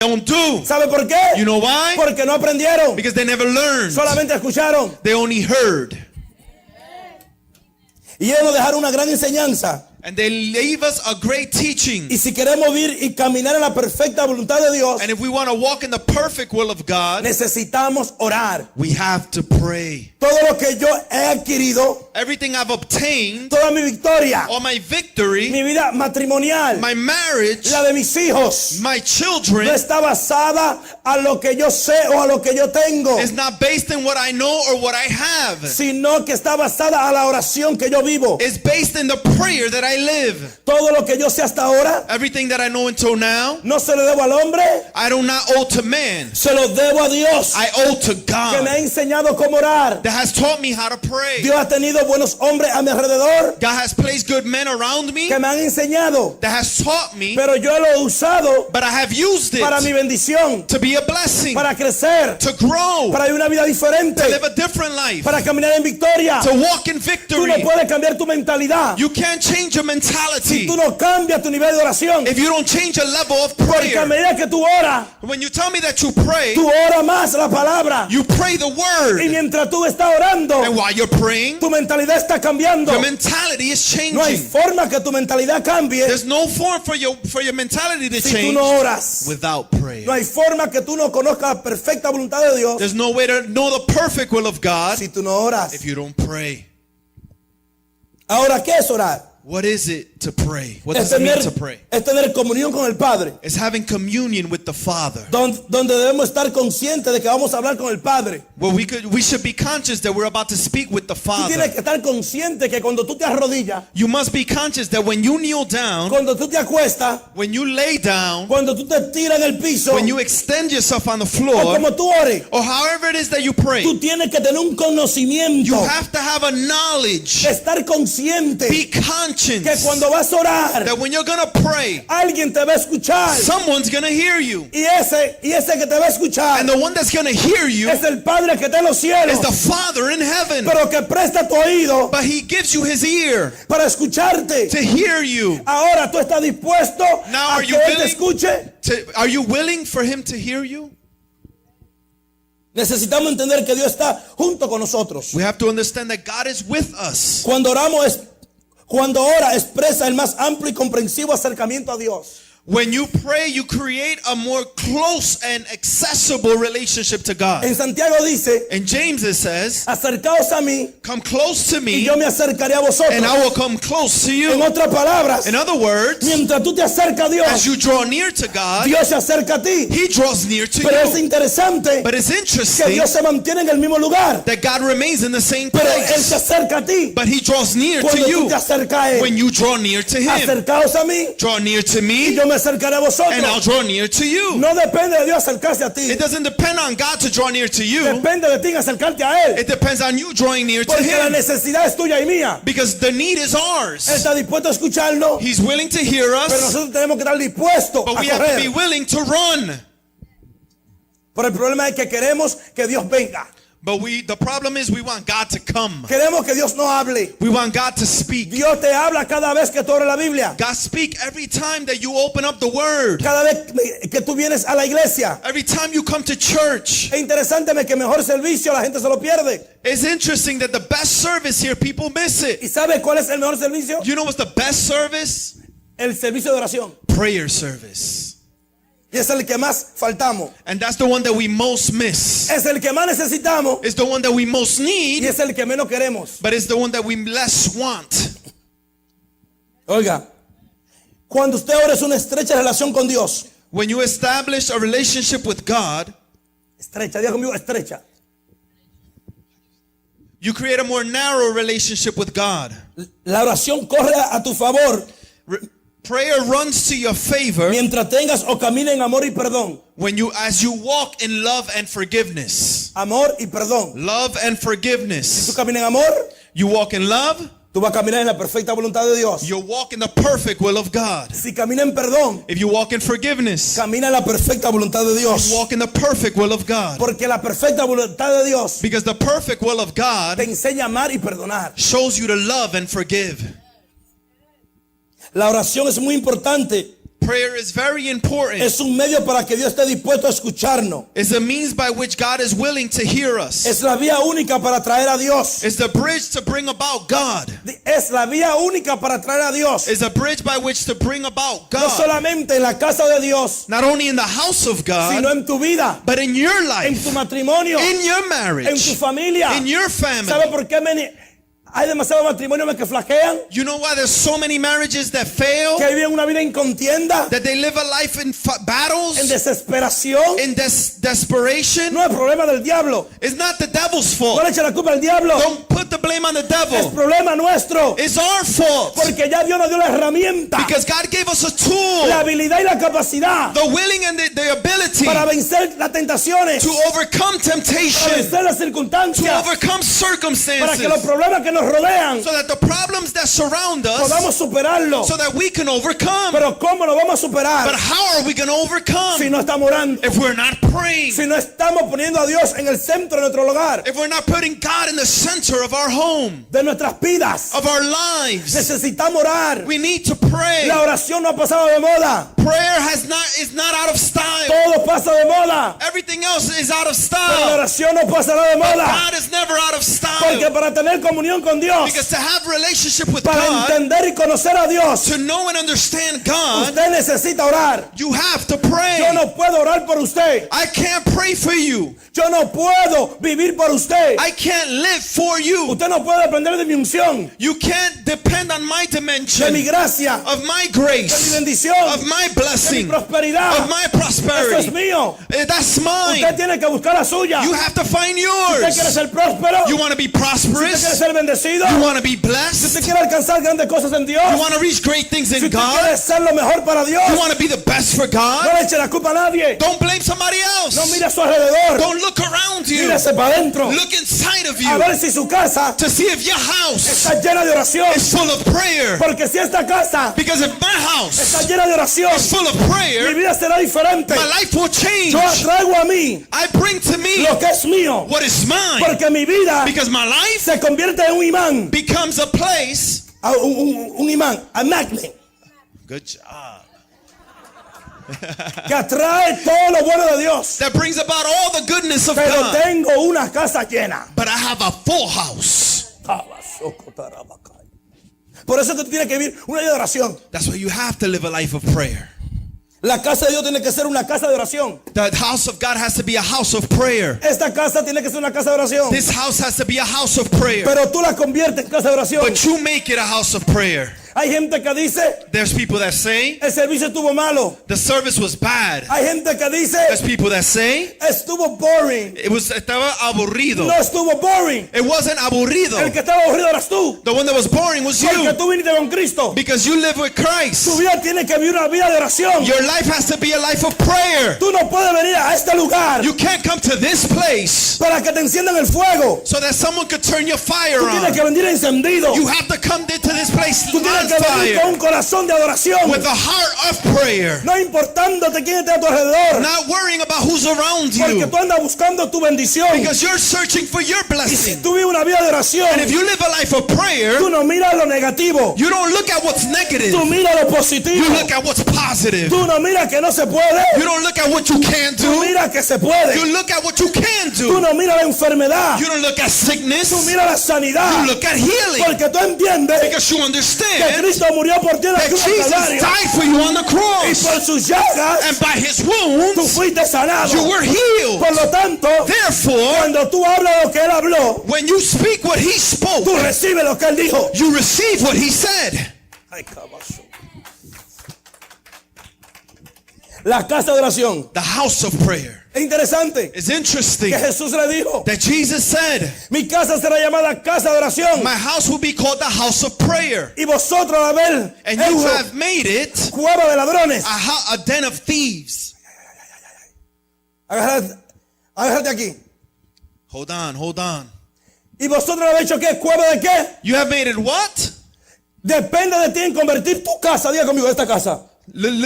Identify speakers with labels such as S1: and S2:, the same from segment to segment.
S1: don't do.
S2: ¿Sabe por qué?
S1: You know why?
S2: Porque no aprendieron.
S1: Because they never learned.
S2: Solamente escucharon.
S1: They only heard.
S2: Y ellos nos dejaron una gran enseñanza.
S1: And they leave us a great teaching.
S2: Y si queremos vivir y caminar en la perfecta voluntad de Dios,
S1: And if we want to walk in the perfect will of God,
S2: necesitamos orar.
S1: we have to pray.
S2: Todo lo que yo he adquirido,
S1: Everything I've obtained,
S2: toda mi victoria,
S1: all my victory,
S2: mi vida matrimonial,
S1: my marriage,
S2: la de mis hijos,
S1: my
S2: no
S1: children,
S2: está basada a lo que yo sé o a lo que yo tengo,
S1: is not based in what I know or what I have.
S2: sino que está basada a la oración que yo vivo.
S1: It's based in the prayer that I live.
S2: Todo lo que yo sé hasta ahora,
S1: Everything that I know until now,
S2: no se lo debo al hombre,
S1: I do not owe to man.
S2: se lo debo a Dios,
S1: I owe to
S2: que me ha
S1: God,
S2: enseñado cómo orar.
S1: that has taught me how to pray.
S2: Dios ha tenido buenos hombres a mi alrededor
S1: God has placed good men around me,
S2: que me han enseñado,
S1: that has taught me,
S2: pero yo lo he usado
S1: but I have used
S2: para mi
S1: it
S2: bendición,
S1: to be a blessing,
S2: para crecer,
S1: to grow,
S2: para vivir una vida diferente,
S1: to live a different life,
S2: para caminar en victoria.
S1: to walk in
S2: Tú no
S1: victory.
S2: puedes cambiar tu mentalidad
S1: You can't change your
S2: si
S1: mentality
S2: tú no cambias tu nivel de oración.
S1: if you don't change your level of
S2: Porque a
S1: prayer.
S2: medida que tú oras,
S1: When you tell me that you pray,
S2: tú oras más la palabra.
S1: you pray the
S2: Y
S1: word.
S2: mientras tú estás orando,
S1: And while you're praying,
S2: tu mentalidad está cambiando.
S1: your mentality is
S2: No hay
S1: changing.
S2: forma que tu mentalidad cambie
S1: There's no form for your mentality to
S2: si tú
S1: change
S2: no oras.
S1: without prayer.
S2: No hay forma que tú no conozcas la perfecta voluntad de Dios
S1: There's no way to know the perfect will of God
S2: si tú no oras.
S1: if you don't pray.
S2: Ahora, ¿qué es orar?
S1: What is it to pray? What
S2: Es
S1: does it mean
S2: tener,
S1: to pray?
S2: es tener comunión con el Padre,
S1: It's having communion with the Father.
S2: donde debemos estar conscientes de que vamos a hablar con el Padre.
S1: Well, we should be conscious that we're about to speak with the
S2: Tú tienes
S1: Father.
S2: que estar consciente que cuando tú te arrodillas,
S1: You must be conscious that when you kneel down,
S2: cuando tú te acuestas,
S1: when you lay down,
S2: cuando tú te tiras en el piso,
S1: when you extend yourself on the
S2: o
S1: floor,
S2: como tú ores,
S1: or however it is that you pray,
S2: tú tienes que tener un
S1: you
S2: conocimiento,
S1: have to have a knowledge,
S2: estar consciente
S1: be
S2: que
S1: conscious
S2: cuando vas a orar,
S1: that when you're gonna pray,
S2: alguien te va a escuchar.
S1: someone's gonna hear you.
S2: Y ese que te va a escuchar
S1: And the one that's gonna hear you
S2: es el Padre que está en los cielos,
S1: is the Father in heaven.
S2: pero que presta tu oído
S1: But He gives you His ear
S2: para escucharte.
S1: to hear you.
S2: Ahora tú estás dispuesto
S1: Now,
S2: a
S1: are
S2: que
S1: you
S2: Él te
S1: willing?
S2: escuche.
S1: Are you willing for Him to hear you?
S2: Necesitamos entender que Dios está junto con nosotros.
S1: We have to understand that God is with us.
S2: Cuando ora expresa el más amplio y comprensivo acercamiento a Dios.
S1: When you pray, you create a more close and accessible relationship to God.
S2: En Santiago dice,
S1: In James it says,
S2: acercaos a mí
S1: come close to
S2: y
S1: me
S2: yo me acercaré a vosotros.
S1: and I will come close to
S2: En
S1: you.
S2: otras palabras,
S1: In other words,
S2: mientras tú te acercas a
S1: as
S2: Dios,
S1: you draw near to God,
S2: Dios se acerca a ti.
S1: He draws near to
S2: Pero es
S1: you.
S2: interesante
S1: But it's
S2: que
S1: interesting
S2: Dios se mantiene en el mismo lugar,
S1: that God remains in the same
S2: pero Él se
S1: place.
S2: acerca a ti
S1: But He draws near to
S2: cuando tú
S1: you
S2: te acercas a Él.
S1: when you draw near to Him.
S2: Acercaos a mí
S1: Draw near to
S2: y
S1: me
S2: yo me acercaré a vosotros.
S1: and I'll draw near to you.
S2: No depende de Dios acercarse a ti,
S1: It doesn't depend on God to draw near to you.
S2: depende de ti en acercarte a Él,
S1: It depends on you drawing near to
S2: porque la
S1: Him.
S2: necesidad es tuya y mía.
S1: Because the need is
S2: Él
S1: ours.
S2: está dispuesto a escucharnos,
S1: He's willing to hear
S2: pero
S1: us,
S2: nosotros tenemos que estar dispuestos
S1: but
S2: a
S1: we have to be
S2: correr.
S1: willing to run.
S2: Pero el problema es que queremos que Dios venga.
S1: But the problem is we want God to come.
S2: Queremos que Dios no hable.
S1: We want God to speak.
S2: Dios te habla cada vez que tú abres la Biblia,
S1: God speak every time that you open up the word.
S2: cada vez que tú vienes a la iglesia.
S1: Every time you come to church.
S2: Es interesante que mejor servicio la gente se lo pierde.
S1: It's interesting that the best service here, people miss it.
S2: ¿Y sabes cuál es el mejor servicio?
S1: You know what's the best service?
S2: El servicio de oración.
S1: Prayer service.
S2: Y es el que más faltamos.
S1: And that's the one that we most miss.
S2: Es el que más necesitamos
S1: It's the one that we most
S2: y
S1: need,
S2: es el que menos queremos.
S1: but it's the one that we less want.
S2: Oiga, cuando usted ora es una estrecha relación con Dios.
S1: When you establish a relationship with God,
S2: Estrecha, diga conmigo, estrecha.
S1: you create a more narrow relationship with God.
S2: La oración corre a tu favor
S1: Prayer runs to your favor
S2: mientras tengas o camines en amor y perdón.
S1: as you walk in love and forgiveness.
S2: Amor y perdón.
S1: Love and
S2: Si tú
S1: forgiveness.
S2: caminas en amor,
S1: You walk in love,
S2: tú vas a caminar en la perfecta voluntad de Dios.
S1: you walk in the perfect will of God.
S2: Si caminas en perdón,
S1: If you walk in forgiveness,
S2: camina en la perfecta voluntad de Dios.
S1: you walk in the perfect will of God.
S2: Porque la perfecta voluntad de Dios
S1: Because the perfect will of God
S2: te enseña a amar y perdonar.
S1: shows you to love and forgive.
S2: La oración es muy importante
S1: Prayer is very important.
S2: Es un medio para que Dios esté dispuesto a escucharnos.
S1: It's a means by which God is willing to hear us.
S2: Es la vía única para traer a Dios.
S1: It's the bridge to bring about God.
S2: Es la vía única para traer a Dios.
S1: It's a bridge by which to bring about
S2: No
S1: God.
S2: solamente en la casa de Dios,
S1: Not only in the house of
S2: sino
S1: God,
S2: en tu vida,
S1: but in your
S2: en
S1: life,
S2: tu matrimonio,
S1: in your
S2: en tu
S1: marriage,
S2: familia.
S1: in your
S2: ¿Sabe
S1: family.
S2: por qué hay demasiados matrimonios que flaquean?
S1: You know why there's so many marriages that fail?
S2: Que viven una vida en contienda,
S1: That they live a life in
S2: en
S1: battles,
S2: desesperación.
S1: in desperation?
S2: No es problema del diablo.
S1: It's not the devil's
S2: No
S1: fault.
S2: le eche la culpa al diablo.
S1: Don't put the blame on the
S2: Es
S1: devil.
S2: problema nuestro.
S1: It's our fault.
S2: Porque ya Dios nos dio la herramienta,
S1: Because God gave us a tool,
S2: la habilidad y la capacidad
S1: the willing and the ability
S2: para vencer las tentaciones,
S1: to overcome
S2: para
S1: temptation,
S2: vencer las
S1: to
S2: circunstancias,
S1: overcome
S2: para que los
S1: circumstances,
S2: problemas que nos rodean
S1: so that the problems that surround us,
S2: podamos superarlos.
S1: so that we can overcome.
S2: Pero ¿cómo lo vamos a
S1: But
S2: superar
S1: how are we going to
S2: si
S1: overcome
S2: no estamos orando?
S1: if we're not praying?
S2: Si no estamos poniendo a Dios en el centro de nuestro hogar,
S1: If we're not putting God in the center of our home,
S2: de nuestras vidas?
S1: of our lives?
S2: Necesitamos orar.
S1: We need to pray.
S2: La oración no ha pasado de moda.
S1: Prayer is not out of style.
S2: Todo pasa de moda.
S1: Everything else is out of
S2: Pero la
S1: style.
S2: oración no pasará de moda.
S1: God is never out of
S2: Porque
S1: style.
S2: para tener comunión con Dios,
S1: Because to have relationship with
S2: para
S1: God,
S2: entender y conocer a Dios,
S1: to know and understand God,
S2: usted necesita orar.
S1: you have to
S2: Yo
S1: pray.
S2: no puedo orar por usted.
S1: I can't pray for you.
S2: Yo no puedo vivir por usted.
S1: I can't live for you.
S2: Usted no puede depender de mi unción,
S1: You can't depend on my
S2: de mi
S1: dimension,
S2: gracia,
S1: of my
S2: de mi
S1: grace,
S2: bendición,
S1: of my
S2: de mi
S1: blessing,
S2: prosperidad.
S1: of my
S2: Eso es
S1: prosperity.
S2: mío.
S1: That's
S2: Usted
S1: mine.
S2: tiene que buscar la suya.
S1: You have to find
S2: Usted quiere
S1: yours.
S2: ser próspero.
S1: You want to be
S2: Usted quiere
S1: prosperous.
S2: ser bendecido.
S1: You want to be
S2: Usted
S1: blessed.
S2: quiere alcanzar grandes cosas en Dios.
S1: You want to reach great things
S2: Si
S1: in
S2: usted
S1: God.
S2: quiere ser lo mejor para Dios,
S1: You want to be the best for
S2: no
S1: God.
S2: le eche la culpa a nadie.
S1: Don't blame somebody
S2: No
S1: else.
S2: mire a su alrededor.
S1: Don't look around you.
S2: Mírese para adentro.
S1: Look inside of
S2: A
S1: you
S2: ver si su casa
S1: to see if your house
S2: está llena de oración.
S1: is full of prayer.
S2: Porque si esta casa
S1: Because if my
S2: está
S1: house
S2: llena de oración,
S1: is full of
S2: mi
S1: prayer,
S2: vida será diferente.
S1: my life will change.
S2: Yo atraigo a mí
S1: I bring to me
S2: lo que es mío.
S1: what is mine.
S2: Porque mi vida
S1: Because my life
S2: se convierte en un imán.
S1: becomes a place.
S2: Un imán, a magnet,
S1: Good job.
S2: que atrae todo lo bueno de Dios.
S1: That brings about all the goodness of
S2: Pero
S1: God.
S2: tengo una casa llena.
S1: But I have a full house.
S2: Por eso es que tú tienes que vivir una vida de oración.
S1: That's why you have to live a life of prayer.
S2: La casa de Dios tiene que ser una casa de oración.
S1: The house of God has to be a house of prayer.
S2: Esta casa tiene que ser una casa de oración.
S1: This house has to be a house of prayer.
S2: Pero tú la conviertes en casa de oración.
S1: But you make it a house of prayer.
S2: Hay gente que dice,
S1: There's people that say
S2: el servicio estuvo malo.
S1: the service was bad.
S2: Hay gente que dice,
S1: There's people that say
S2: estuvo boring.
S1: estaba aburrido.
S2: No estuvo boring.
S1: It wasn't aburrido.
S2: El que estaba aburrido eras tú.
S1: The one that was boring was
S2: Porque
S1: you.
S2: tú viniste con Cristo.
S1: Because you live with
S2: Tu
S1: Christ.
S2: vida tiene que vivir una vida de oración.
S1: Your life has to be a life of prayer.
S2: Tú no puedes venir a este lugar
S1: You can't come to this place
S2: para que te enciendan el fuego.
S1: so that someone could turn your fire
S2: Tú tienes
S1: on.
S2: que venir encendido.
S1: You have to come into this place
S2: Tú
S1: on
S2: tienes que venir con
S1: fire
S2: un corazón de adoración.
S1: with a heart of prayer.
S2: No importándote quién está a tu alrededor.
S1: Not worrying about who's around
S2: Porque
S1: you.
S2: tú andas buscando tu bendición.
S1: Because you're searching for your
S2: Y si
S1: blessing.
S2: tú vives una vida de oración,
S1: And if you live a life of prayer,
S2: tú no miras lo negativo.
S1: you don't look at what's negative.
S2: Tú miras lo
S1: You
S2: positivo.
S1: look at what's positive.
S2: Tú no miras que no se puede.
S1: You don't look at what you can
S2: Tú
S1: do.
S2: miras que se puede.
S1: You look at what you can
S2: Tú
S1: do.
S2: no miras la enfermedad.
S1: You don't look at sickness.
S2: Tú miras la sanidad.
S1: You look at healing.
S2: Porque tú entiendes
S1: Because you
S2: que
S1: understand
S2: Cristo murió por ti en la
S1: that
S2: cruz del
S1: Jesus
S2: Calvario.
S1: died for you on the
S2: Y
S1: cross.
S2: por sus llagas
S1: And by his
S2: tú
S1: wounds,
S2: fuiste sanado.
S1: you were healed.
S2: Por lo tanto,
S1: Therefore,
S2: cuando tú hablas lo que él habló,
S1: when you speak what he spoke,
S2: tú recibes lo que él dijo.
S1: you receive what he said.
S2: Ay, cabazo. La casa de oración.
S1: The house of prayer.
S2: Es interesante
S1: It's interesting
S2: que Jesús le dijo,
S1: that Jesus said,
S2: mi casa será llamada casa de oración.
S1: my house will be called the house of prayer.
S2: Y vosotros a ver
S1: And you
S2: hecho
S1: have made it
S2: cueva de ladrones.
S1: a den of thieves.
S2: Agárrate aquí.
S1: Hold on, hold on.
S2: Y vosotros habéis hecho qué, cueva de qué.
S1: You have made it what?
S2: Depende de ti en convertir tu casa, diga conmigo, esta casa,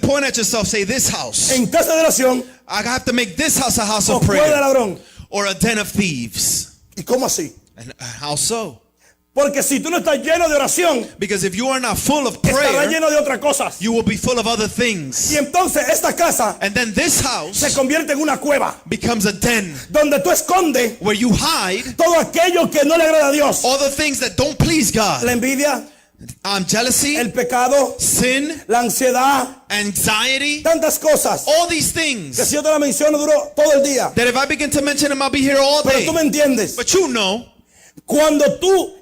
S1: Point at yourself, say this house.
S2: en casa de oración
S1: I have to make this house a house
S2: o
S1: of
S2: cueva de
S1: prayer
S2: ladrón.
S1: or a den of thieves.
S2: ¿Y cómo así?
S1: And how so?
S2: Porque si tú no estás lleno de oración,
S1: Because if you are not full of
S2: estarás
S1: prayer,
S2: lleno de otras cosas.
S1: you will be full of other things.
S2: Y entonces esta casa
S1: And then this
S2: se
S1: house
S2: convierte en una cueva
S1: becomes a den
S2: donde tú escondes
S1: where you hide
S2: todo aquello que no le agrada a Dios.
S1: all the things that don't please God.
S2: La envidia,
S1: Jealousy,
S2: el pecado,
S1: sin,
S2: la ansiedad,
S1: anxiety,
S2: tantas cosas
S1: all these
S2: que
S1: things
S2: si yo te la menciono duró todo el día.
S1: that if I begin to mention them, I'll be here all
S2: Pero tú me
S1: day.
S2: entiendes.
S1: But you know,
S2: Cuando tú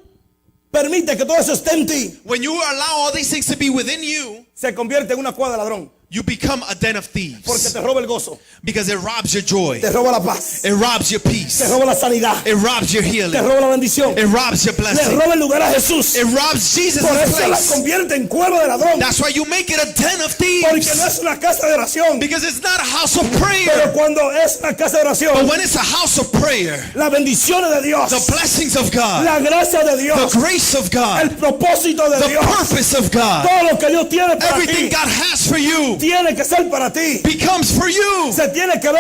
S2: permites que todo eso esté en ti,
S1: when you allow all these things to be within you,
S2: se convierte en una cueva de ladrón.
S1: you become a den of
S2: Porque
S1: thieves
S2: te roba el gozo,
S1: because it robs your joy,
S2: te roba la paz,
S1: it robs your
S2: te
S1: peace,
S2: roba la sanidad,
S1: it robs your
S2: te
S1: healing,
S2: roba la bendición,
S1: it robs your
S2: le
S1: blessing,
S2: roba el lugar a Jesús.
S1: it robs Jesus'
S2: Por eso la
S1: place.
S2: convierte en cueva de ladrón.
S1: That's why you make it a den of
S2: Porque no
S1: thieves,
S2: es una casa de oración.
S1: because it's not a house of
S2: Pero
S1: prayer.
S2: cuando es una casa de
S1: But
S2: oración,
S1: when it's a house of prayer,
S2: las bendiciones de Dios,
S1: the blessings of God,
S2: la gracia de
S1: the
S2: Dios,
S1: grace of
S2: el
S1: God,
S2: propósito de
S1: the
S2: Dios,
S1: purpose of God,
S2: todo lo que Dios tiene para
S1: everything
S2: ti,
S1: God has for you
S2: tiene que ser para ti.
S1: becomes for you.
S2: Se tiene que ver